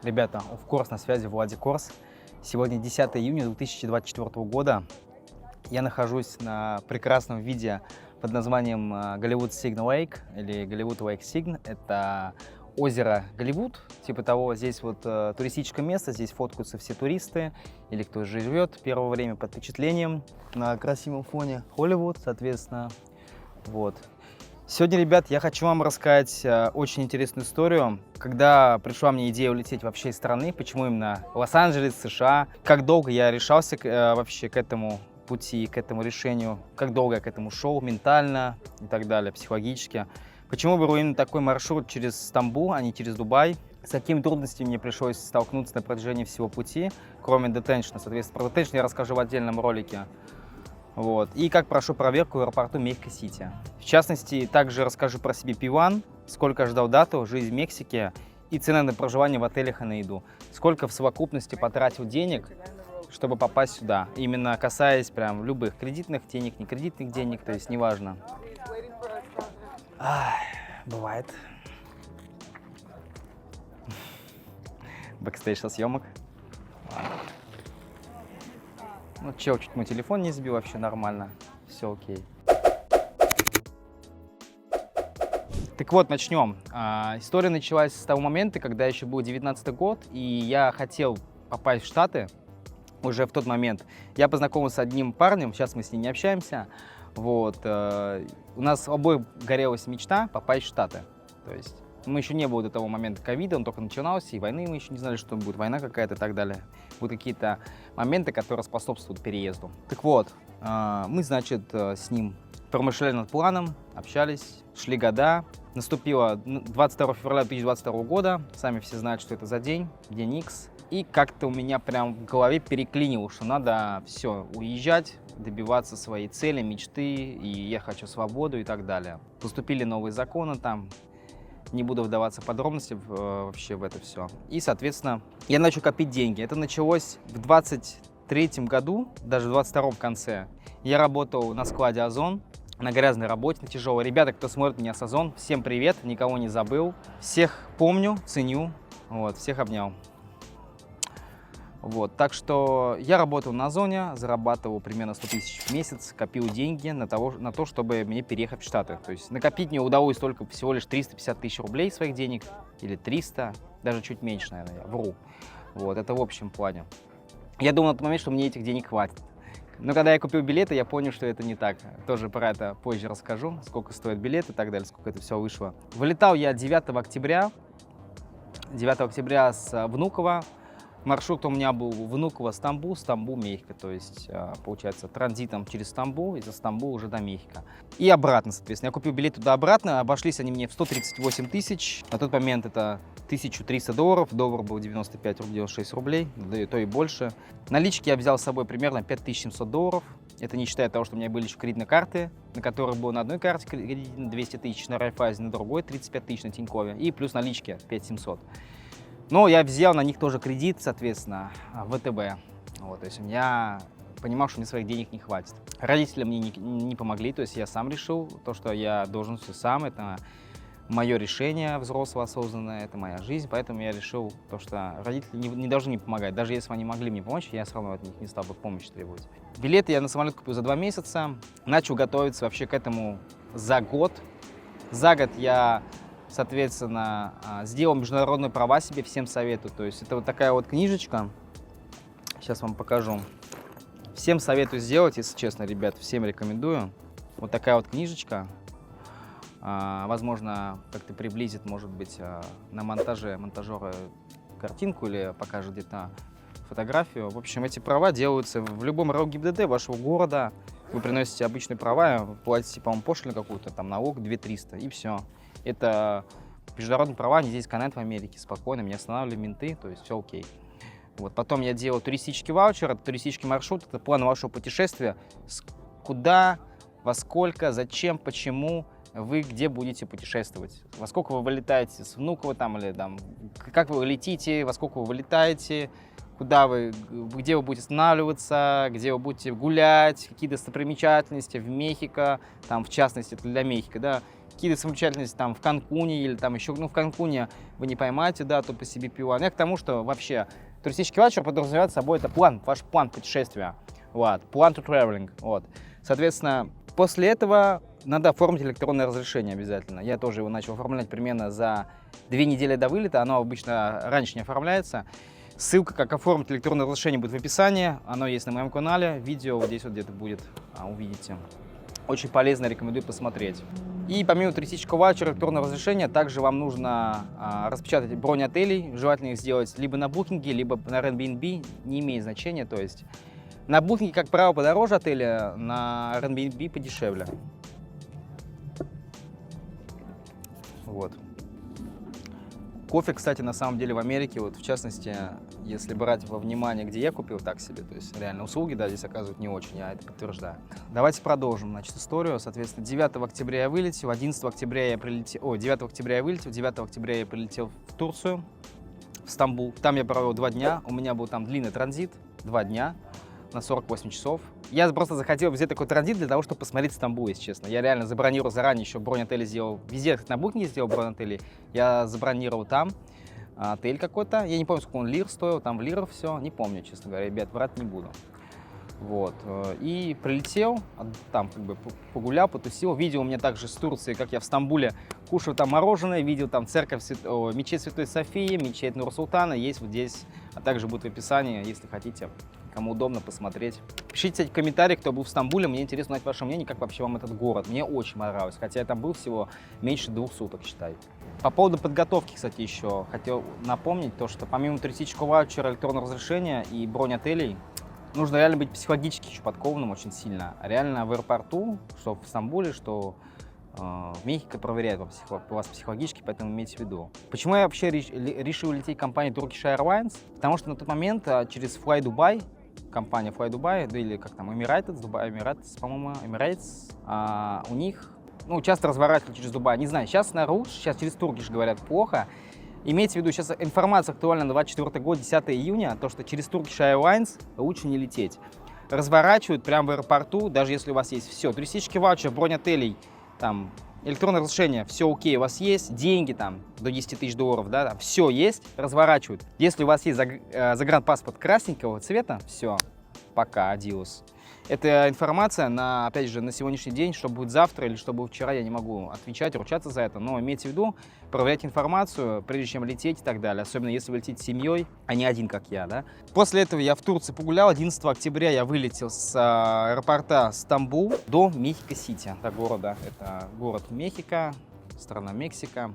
Ребята, of course, на связи Влади Корс. Сегодня 10 июня 2024 года. Я нахожусь на прекрасном виде под названием Голливуд Сигн Лейк или Голливуд Лейк Сигн. Это озеро Голливуд, типа того. Здесь вот туристическое место, здесь фоткаются все туристы или кто живет первое время под впечатлением. На красивом фоне Холливуд, соответственно. Вот. Сегодня, ребят, я хочу вам рассказать очень интересную историю. Когда пришла мне идея улететь вообще из страны, почему именно Лос-Анджелес, США, как долго я решался вообще к этому пути, к этому решению, как долго я к этому шел ментально и так далее, психологически. Почему выбрал именно такой маршрут через Стамбул, а не через Дубай? С какими трудностями мне пришлось столкнуться на протяжении всего пути, кроме детеншна. Соответственно, про детеншн я расскажу в отдельном ролике. Вот. И как прошел проверку в аэропорту Мехико-Сити. В частности, также расскажу про CBP-1, сколько ждал дату, жизнь в Мексике и цены на проживание в отелях и на еду. Сколько в совокупности потратил денег, чтобы попасть сюда. Именно касаясь прям любых кредитных денег, не кредитных денег, то есть неважно. Бывает. Бэкстейдж со съемок. Ну, чел чуть мой телефон не сбил, вообще нормально, все окей. Так вот, начнем. История началась с того момента, когда еще был 19-й год, и я хотел попасть в Штаты уже в тот момент. Я познакомился с одним парнем, сейчас мы с ним не общаемся. Вот. У нас обоих горелась мечта попасть в Штаты. То есть мы еще не было до того момента ковида, он только начинался, и войны мы еще не знали, что будет, война какая-то и так далее. Будут какие-то моменты, которые способствуют переезду. Так вот, мы, значит, с ним промышляли над планом, общались, шли года. Наступило 22 февраля 2022 года, сами все знают, что это за день, день X. И как-то у меня прям в голове переклинило, что надо все, уезжать, добиваться своей цели, мечты, и я хочу свободу и так далее. Поступили новые законы там. Не буду вдаваться в подробности вообще в это все. И, соответственно, я начал копить деньги. Это началось в 23-м году, даже в 22-м в конце. Я работал на складе Озон, на грязной работе, на тяжелой. Ребята, кто смотрит меня с Озон, всем привет, никого не забыл. Всех помню, ценю, вот, всех обнял. Вот, так что я работал на Озоне, зарабатывал примерно 100 тысяч в месяц, копил деньги на то, чтобы мне переехать в Штаты. То есть накопить мне удалось только всего лишь 350 тысяч рублей своих денег, или 300, даже чуть меньше, наверное, я вру. Вот, это в общем плане. Я думал на тот момент, что мне этих денег хватит. Но когда я купил билеты, я понял, что это не так. Тоже про это позже расскажу, сколько стоит билет и так далее, сколько это все вышло. Вылетал я 9 октября с Внуково. Маршрут у меня был Внуково-Стамбул, Стамбул-Мехико, то есть, получается, транзитом через Стамбул, из Стамбула уже до Мехико. И обратно, соответственно. Я купил билет туда-обратно, обошлись они мне в 138 тысяч. На тот момент это $1300, доллар был 95 рублей, 96 рублей, да и то и больше. Налички я взял с собой примерно $5700. Это не считая того, что у меня были еще кредитные карты, на которых было на одной карте кредит 200 тысяч, на Райфайзе, на другой 35 тысяч на Тинькове, и плюс налички 5700. Но я взял на них тоже кредит, соответственно, в ВТБ. Вот, то есть я понимал, что мне своих денег не хватит. Родители мне не помогли, то есть я сам решил то, что я должен все сам. Это мое решение взрослое, осознанное, это моя жизнь. Поэтому я решил то, что родители не должны мне помогать. Даже если они могли мне помочь, я все равно от них не стал бы помощи требовать. Билеты я на самолет купил за 2 месяца. Начал готовиться вообще к этому за год. За год я, соответственно, сделал международные права себе, всем советую. То есть это вот такая вот книжечка. Сейчас вам покажу. Всем советую сделать, если честно, ребят, всем рекомендую. Вот такая вот книжечка. Возможно, как-то приблизит, может быть, на монтажера картинку или покажет где-то фотографию. В общем, эти права делаются в любом РО ГИБДД вашего города. Вы приносите обычные права, платите, по-моему, пошлину какую-то, там налог 2300, и все. Это международные права, они здесь канают в Америке спокойно, меня останавливали менты, то есть все окей. Вот. Потом я делал туристический ваучер, это туристический маршрут, это план вашего путешествия, куда, во сколько, зачем, почему вы где будете путешествовать, во сколько вы вылетаете с Внуково там, или там, как вы летите, во сколько вы вылетаете, где вы будете останавливаться, где вы будете гулять, какие достопримечательности в Мехико, там, в частности, это для Мехико, да, какие-то достопримечательности там в Канкуне или там еще, ну, в Канкуне вы не поймаете, да, то по CBP-1. Я к тому, что вообще туристический ваучер подразумевает собой это план, ваш план путешествия, вот, план to traveling, вот. Соответственно, после этого надо оформить электронное разрешение обязательно. Я тоже его начал оформлять примерно за 2 недели до вылета, оно обычно раньше не оформляется. Ссылка, как оформить электронное разрешение, будет в описании, оно есть на моем канале, видео вот здесь вот где-то будет, увидите. Очень полезно, рекомендую посмотреть. И помимо туристического ваучера, электронного разрешения, также вам нужно распечатать бронь отелей, желательно их сделать либо на Booking, либо на Airbnb, не имеет значения, то есть на Booking, как правило, подороже отеля, на Airbnb подешевле. Вот. Кофе, кстати, на самом деле в Америке, вот в частности, если брать во внимание, где я купил, так себе, то есть реально услуги, да, здесь оказывают не очень, я это подтверждаю. Давайте продолжим, значит, историю. Соответственно, 9 октября я вылетел, 11 октября я прилетел, 9 октября я вылетел, 9 октября я прилетел в Турцию, в Стамбул. Там я провел 2 дня, у меня был там длинный транзит, 2 дня на 48 часов. Я просто захотел взять такой транзит для того, чтобы посмотреть Стамбул, если честно. Я реально забронировал заранее, еще бронь отеля сделал. Везде, на Booking сделал бронь отелей. Я забронировал там отель какой-то. Я не помню, сколько он лир стоил, там в лирах все. Не помню, честно говоря, ребят, врать не буду. Вот. И прилетел, там как бы погулял, потусил. Видел у меня также с Турции, как я в Стамбуле кушал там мороженое. Видел там церковь, мечеть Святой Софии, мечеть Нур-Султана. Есть вот здесь, а также будет в описании, если хотите. Кому удобно посмотреть. Пишите, кстати, в комментариях, кто был в Стамбуле. Мне интересно узнать ваше мнение, как вообще вам этот город. Мне очень понравилось, хотя я там был всего меньше 2 суток, считай. По поводу подготовки, кстати, еще хотел напомнить то, что помимо туристического ваучера, электронного разрешения и бронь отелей, нужно реально быть психологически еще подкованным очень сильно. Реально в аэропорту, что в Стамбуле, что в Мехико проверяют вас психологически, поэтому имейте в виду. Почему я вообще решил лететь в компанию Turkish Airlines? Потому что на тот момент через Fly Dubai, компания Fly Dubai, да или как там, Emirates, по-моему, Emirates, у них, ну, часто разворачивали через Дубай. Не знаю, сейчас наружу, сейчас через Turkish говорят плохо. Имейте в виду, сейчас информация актуальна на 24 год, 10 июня, то, что через Turkish Airlines лучше не лететь. Разворачивают прямо в аэропорту, даже если у вас есть все. Туристический ваучер, бронь отелей, там, электронное разрешение, все окей, у вас есть, деньги там до 10 тысяч долларов, да, там, все есть, разворачивают. Если у вас есть загранпаспорт красненького цвета, все, пока, адиос. Это информация на, опять же, на сегодняшний день, что будет завтра или что будет вчера, я не могу отвечать, ручаться за это, но имейте в виду, проверять информацию, прежде чем лететь и так далее, особенно если вы летите с семьей, а не один, как я, да. После этого я в Турции погулял, 11 октября я вылетел с аэропорта Стамбул до Мехико-Сити, до города, это город Мехико, страна Мексика.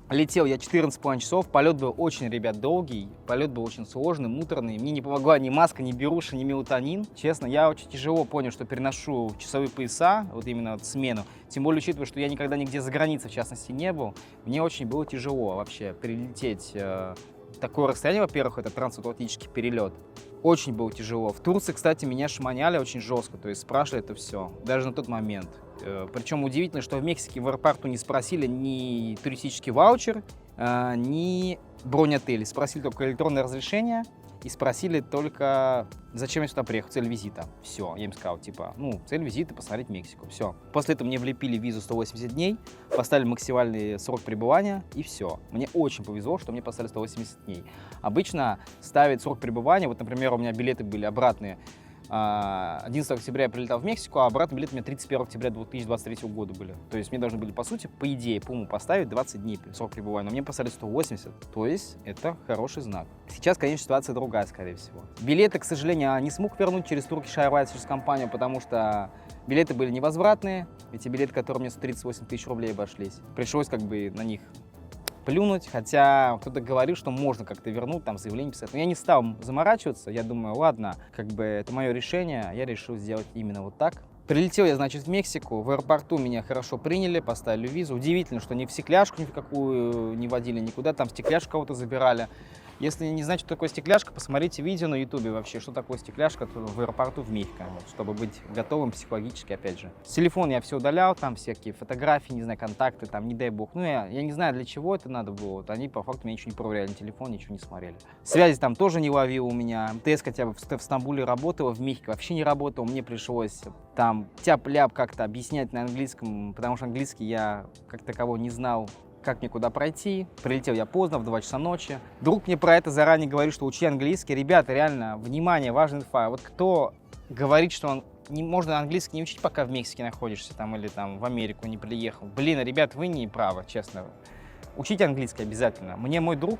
Летел я 14,5 часов, полет был очень, ребят, долгий, полет был очень сложный, муторный. Мне не помогла ни маска, ни беруша, ни мелатонин. Честно, я очень тяжело понял, что переношу часовые пояса, вот именно вот смену. Тем более, учитывая, что я никогда нигде за границей, в частности, не был, мне очень было тяжело вообще прилететь. Такое расстояние, во-первых, это трансатлантический перелет. Очень было тяжело. В Турции, кстати, меня шмоняли очень жестко, то есть спрашивали это все, даже на тот момент. Причем удивительно, что в Мексике в аэропорту не спросили ни туристический ваучер, ни бронь отеля. Спросили только электронное разрешение и спросили только, зачем я сюда приехал, цель визита. Все, я им сказал, типа, ну, цель визита посмотреть Мексику. Все. После этого мне влепили визу 180 дней, поставили максимальный срок пребывания и все. Мне очень повезло, что мне поставили 180 дней. Обычно ставят срок пребывания, вот, например, у меня билеты были обратные. 11 октября я прилетал в Мексику, а обратный билет у меня 31 октября 2023 года были. То есть мне должны были, по сути, по идее, по уму поставить 20 дней срок пребывания, но мне поставили 180, то есть это хороший знак. Сейчас, конечно, ситуация другая, скорее всего. Билеты, к сожалению, не смог вернуть через Turkish Airlines, через компанию, потому что билеты были невозвратные. Эти билеты, которые мне 138 тысяч рублей обошлись. Пришлось как бы на них плюнуть, хотя кто-то говорил, что можно как-то вернуть, там заявление писать. Но я не стал заморачиваться, я думаю, ладно, как бы это мое решение, я решил сделать именно вот так. Прилетел я, значит, в Мексику, в аэропорту меня хорошо приняли, поставили визу. Удивительно, что ни в стекляшку никакую не водили никуда, там стекляшку кого-то забирали. Если не знаете, что такое стекляшка, посмотрите видео на ютубе вообще, что такое стекляшка в аэропорту в Мехико, чтобы быть готовым психологически, опять же. С телефона я все удалял, там всякие фотографии, не знаю, контакты, там, не дай бог. Ну, я не знаю, для чего это надо было. Вот они, по факту, меня ничего не проверяли, на телефон ничего не смотрели. Связи там тоже не ловил у меня. МТС хотя бы в Стамбуле работала, в Мехико вообще не работал. Мне пришлось там тяп-ляп как-то объяснять на английском, потому что английский я как такового не знал. Как мне куда пройти. Прилетел я поздно, в 2 часа ночи. Друг мне про это заранее говорит, что учи английский. Ребята, реально, внимание, важный инфа. Вот кто говорит, что он можно английский не учить, пока в Мексике находишься там, или там в Америку не приехал. Блин, ребят, вы не правы, честно. Учите английский обязательно. Мне мой друг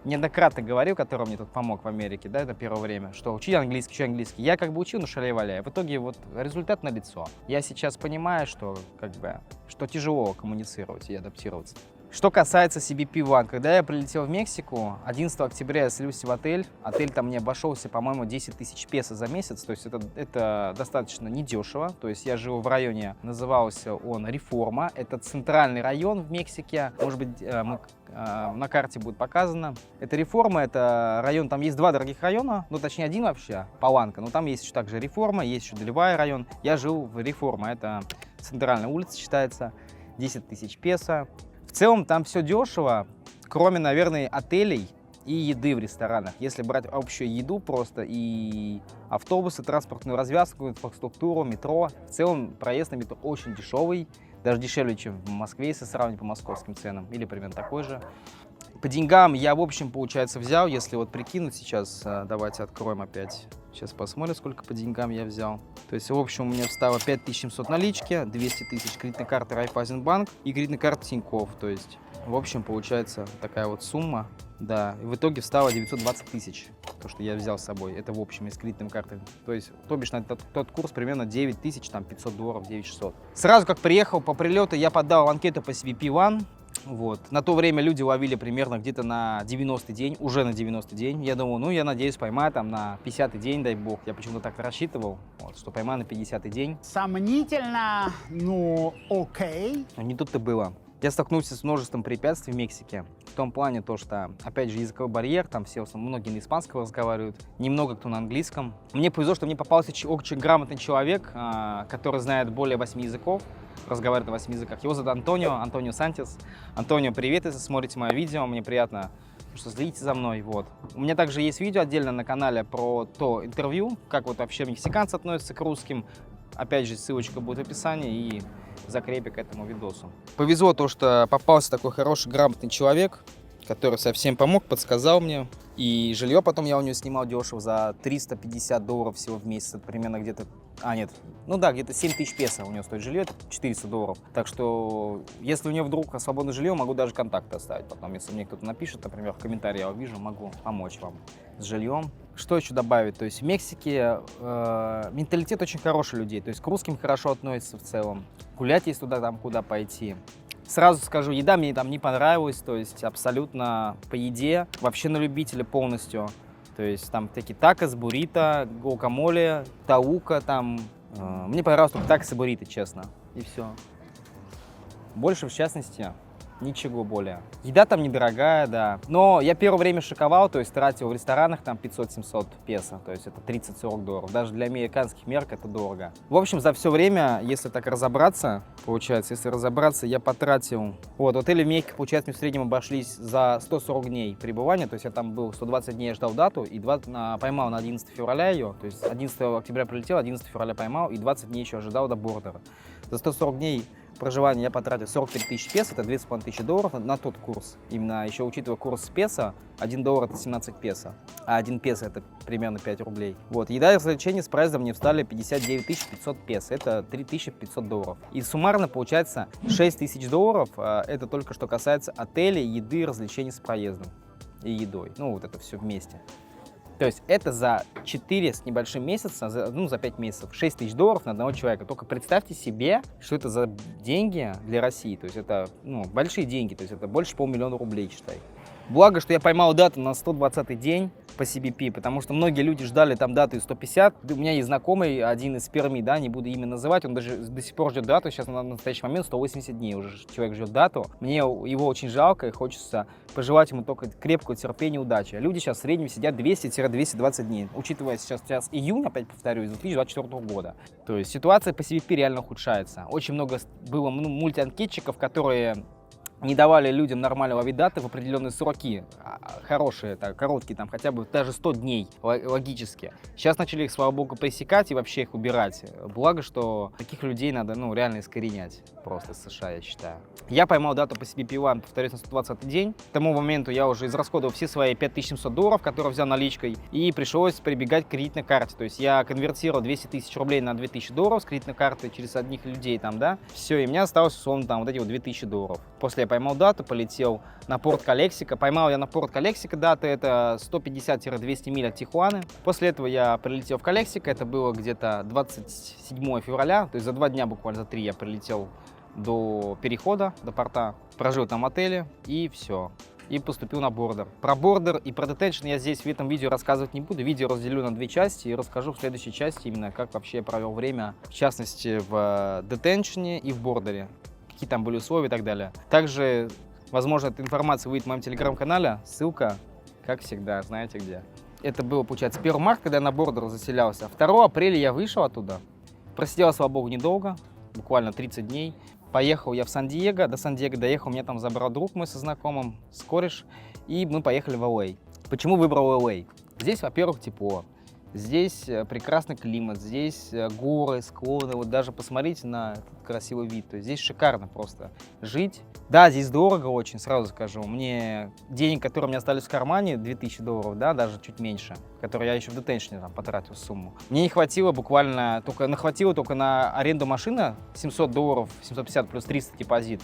неоднократно говорил, который мне тут помог в Америке, да, это первое время, что учи английский, учи английский. Я как бы учил, но шалей-валяй. В итоге вот результат налицо. Я сейчас понимаю, что как бы, что тяжело коммуницировать и адаптироваться. Что касается CBP One, когда я прилетел в Мексику, 11 октября я слился в отель. Отель там мне обошелся, по-моему, 10 тысяч песо за месяц, то есть это достаточно недешево. То есть я жил в районе, назывался он Реформа, это центральный район в Мексике, может быть, на карте будет показано. Это Реформа, это район, там есть 2 дорогих района, ну точнее один вообще, Паланка, но там есть еще также Реформа, есть еще Деливай район. Я жил в Реформа, это центральная улица считается, 10 тысяч песо. В целом там все дешево, кроме, наверное, отелей и еды в ресторанах. Если брать общую еду просто и автобусы, транспортную развязку, инфраструктуру, метро, в целом проезд на метро очень дешевый, даже дешевле, чем в Москве, если сравнить по московским ценам, или примерно такой же. По деньгам я, в общем, получается, взял, если вот прикинуть сейчас, давайте откроем опять. Сейчас посмотрим, сколько по деньгам я взял. То есть, в общем, у меня встало 5700 налички, 200 тысяч кредитной карты Райффайзенбанк и кредитной карты Тинькофф. То есть, в общем, получается такая вот сумма. Да, и в итоге встало 920 тысяч, то, что я взял с собой. Это в общем из кредитной карты. То есть, то бишь, на тот курс примерно 9500, там, $500, 9600. Сразу как приехал по прилету, я подал анкету по CBP One. Вот. На то время люди ловили примерно где-то на 90-й день, уже на 90-й день. Я думал, ну, я надеюсь, поймаю там на 50-й день, дай бог. Я почему-то так рассчитывал, вот, что поймаю на 50-й день. Сомнительно, ну, окей. Но не тут-то было. Я столкнулся с множеством препятствий в Мексике. В том плане, то, что, опять же, языковой барьер, там все, многие на испанском разговаривают, немного кто на английском. Мне повезло, что мне попался очень грамотный человек, который знает более 8 языков, разговаривает на 8 языках. Его зовут Антонио Сантес. Антонио, привет, если смотрите мое видео, мне приятно, что следите за мной. Вот. У меня также есть видео отдельно на канале про то интервью, как вот вообще мексиканцы относятся к русским. Опять же, ссылочка будет в описании и в закрепе к этому видосу. Повезло то, что попался такой хороший, грамотный человек, который совсем помог, подсказал мне. И жилье потом я у него снимал дешево за $350 всего в месяц. Это примерно где-то... где-то 7 тысяч песо у него стоит жилье, это $400. Так что, если у него вдруг свободное жилье, могу даже контакты оставить потом. Если мне кто-то напишет, например, в комментарии, я увижу, могу помочь вам с жильем. Что еще добавить? То есть в Мексике менталитет очень хороший людей. То есть к русским хорошо относятся в целом. Гулять есть туда, там, куда пойти. Сразу скажу, еда мне там не понравилась, то есть абсолютно по еде, вообще на любителя полностью. То есть там такие такос, буррито, гуакамоле, таука там. Мне понравилось только такос и буррито, честно. И все. Больше, в частности, ничего более. Еда там недорогая, да. Но я первое время шоковал, то есть тратил в ресторанах там 500-700 песо, то есть это $30-40. Даже для американских мерок это дорого. В общем, за все время, если так разобраться, я потратил... Вот, отели в Мехико, получается, мне в среднем обошлись за 140 дней пребывания, то есть я там был 120 дней, я ждал дату, и поймал на 11 февраля ее, то есть 11 октября прилетел, 11 февраля поймал, и 20 дней еще ожидал до бордера. За 140 дней проживания я потратил 43 тысячи песо, это $2500 на тот курс. Именно еще учитывая курс песо, $1 это 17 песо, а 1 песо это примерно 5 рублей. Вот, еда и развлечения с проездом мне встали 59 500 песо, это $3500. И суммарно получается $6000, это только что касается отелей, еды, развлечений с проездом и едой. Ну вот это все вместе. То есть это за 4 с небольшим месяца, за 5 месяцев, $6000 на одного человека. Только представьте себе, что это за деньги для России. То есть это большие деньги, то есть это больше $500 000 рублей, считай. Благо, что я поймал дату на 120-й день по CBP, потому что многие люди ждали там дату 150. У меня есть знакомый, один из Перми, да, не буду имя называть, он даже до сих пор ждет дату, сейчас на настоящий момент 180 дней уже человек ждет дату. Мне его очень жалко и хочется пожелать ему только крепкого терпения и удачи. Люди сейчас в среднем сидят 200-220 дней, учитывая сейчас июнь, опять повторюсь, 2024 года. То есть ситуация по CBP реально ухудшается. Очень много было мультианкетчиков, которые не давали людям нормально ловить даты в определенные сроки, хорошие, так, короткие, там хотя бы даже 100 дней логически. Сейчас начали их, слава богу, пресекать и вообще их убирать. Благо, что таких людей надо, реально искоренять просто из США, я считаю. Я поймал дату по CBP-1, повторюсь, на 120 день. К тому моменту я уже израсходовал все свои $5700, которые взял наличкой, и пришлось прибегать к кредитной карте. То есть я конвертировал 200 тысяч рублей на $2000 с кредитной карты через одних людей там, да. Все, и у меня осталось, условно, там вот эти вот $2000. После я поймал дату, полетел на порт Калексика. Поймал я на порт Калексика даты, это 150-200 миль от Тихуаны. После этого я прилетел в Калексико, это было где-то 27 февраля, то есть за 2 дня, буквально за 3 я прилетел до перехода, до порта, прожил там в отеле и все. И поступил на бордер. Про бордер и про детеншн я здесь в этом видео рассказывать не буду. Видео разделю на 2 части и расскажу в следующей части именно, как вообще я провел время, в частности, в детеншне и в бордере. Какие там были условия и так далее. Также, возможно, эта информация выйдет в моем телеграм-канале. Ссылка, как всегда, знаете где. Это было, получается, 1 марта, когда я на бордер заселялся. 2 апреля я вышел оттуда. Просидел, слава богу, недолго, буквально 30 дней. Поехал я в Сан-Диего. До Сан-Диего доехал, меня там забрал друг мой со знакомым, с кореш. И мы поехали в Л.А. Почему выбрал Л.А.? Здесь, во-первых, тепло. Здесь прекрасный климат, здесь горы, склоны. Вот даже посмотрите на этот красивый вид. То есть здесь шикарно просто жить. Да, здесь дорого очень, сразу скажу. Мне денег, которые у меня остались в кармане, $2000, да, даже чуть меньше, которые я еще в детеншне там потратил сумму. Мне не хватило буквально, нахватило только на аренду машины $700, 750 плюс 300 депозит,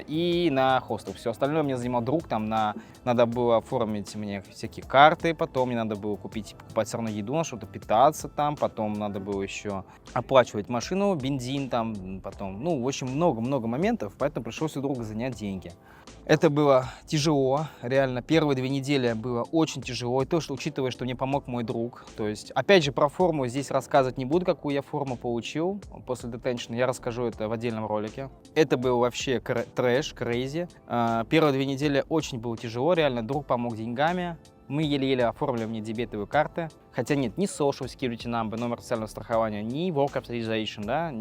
и на хостел. Все остальное мне занимал друг, там надо было оформить мне всякие карты, потом мне надо было покупать все равно еду, на что-то питаться там, потом надо было еще оплачивать машину, бензин там, потом, в общем, много-много моментов, поэтому пришлось у друга занять деньги. Это было тяжело, реально, первые 2 недели было очень тяжело, и то, что, учитывая, что мне помог мой друг, то есть, опять же, про форму здесь рассказывать не буду, какую я форму получил после детеншна, я расскажу это в отдельном ролике. Это был вообще трэш, крейзи. Первые 2 недели очень было тяжело, реально, друг помог деньгами. Мы еле-еле оформили мне дебетовые карты, хотя нет, ни Social Security Number, номер социального страхования, ни Work Authorization, да,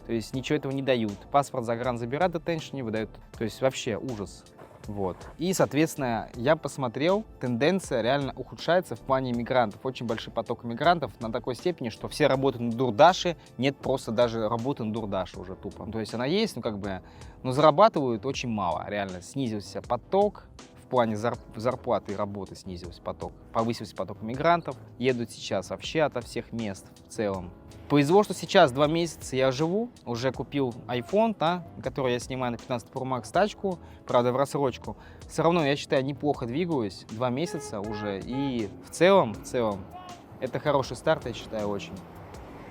то есть ничего этого не дают. Паспорт загран забирают, детеншн не выдают. То есть вообще ужас. Вот. И, соответственно, я посмотрел, тенденция реально ухудшается в плане мигрантов. Очень большой поток мигрантов на такой степени, что все работают на дурдаше, нет просто даже работы на дурдаше уже тупо. То есть она есть, но зарабатывают очень мало. Реально снизился поток. В плане зарплаты и работы снизился поток, повысился поток мигрантов, едут сейчас вообще ото всех мест в целом. Повезло, что сейчас 2 месяца я живу, уже купил iPhone, да, который я снимаю на 15 Pro Max тачку, правда в рассрочку. Все равно, я считаю, неплохо двигаюсь, 2 месяца уже, и в целом, это хороший старт, я считаю, очень.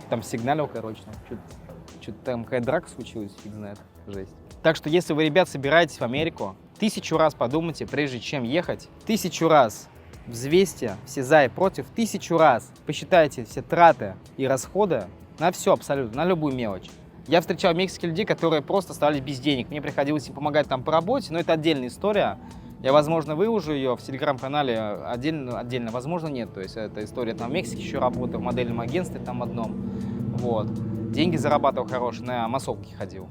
Там сигналил, что-то там какая драка случилась, фиг знает, жесть. Так что, если вы, ребят, собираетесь в Америку, 1000 раз подумайте, прежде чем ехать. 1000 раз взвесьте все за и против. 1000 раз посчитайте все траты и расходы на все абсолютно, на любую мелочь. Я встречал мексиканских людей, которые просто оставались без денег. Мне приходилось им помогать там по работе, но это отдельная история. Я, возможно, выложу ее в телеграм-канале отдельно, возможно, нет. То есть эта история там в Мексике еще работаю, в модельном агентстве там одном. Вот. Деньги зарабатывал хорошие, на массовки ходил.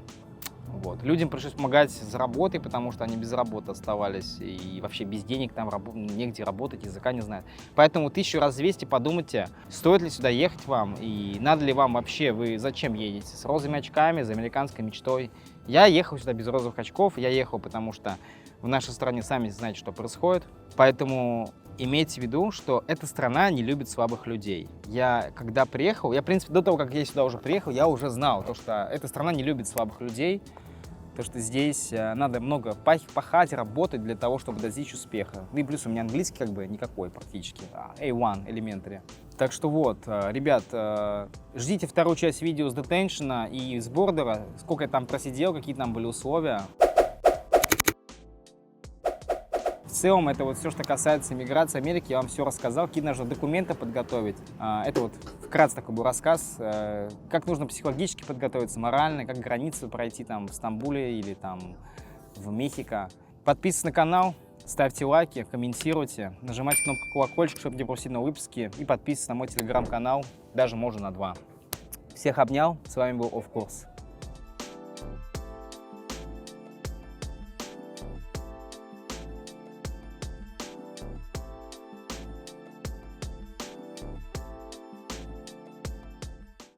Вот. Людям пришлось помогать с работой, потому что они без работы оставались и вообще без денег, там негде работать, языка не знают. Поэтому 1000 раз взвесьте, подумайте, стоит ли сюда ехать вам и надо ли вам вообще, вы зачем едете, с розовыми очками, за американской мечтой. Я ехал сюда без розовых очков, я ехал, потому что в нашей стране сами знаете, что происходит. Поэтому имейте в виду, что эта страна не любит слабых людей. Я когда приехал, в принципе, до того, как я сюда уже приехал, я уже знал, что эта страна не любит слабых людей. То, что здесь надо много пахать, работать для того, чтобы достичь успеха. Ну и плюс у меня английский никакой практически. A1, elementary. Так что вот, ребят, ждите 2-ю часть видео с детеншена и с бордера. Сколько я там просидел, какие там были условия. В целом это вот все, что касается миграции Америки, я вам все рассказал, какие нужно документы подготовить. Это вот вкратце такой был рассказ, как нужно психологически подготовиться, морально, как границу пройти там в Стамбуле или там в Мехико. Подписывайтесь на канал, ставьте лайки, комментируйте, нажимайте кнопку колокольчик, чтобы не пропустить новые выпуски, и подписывайтесь на мой телеграм-канал, даже можно на 2. Всех обнял, с вами был Of Course.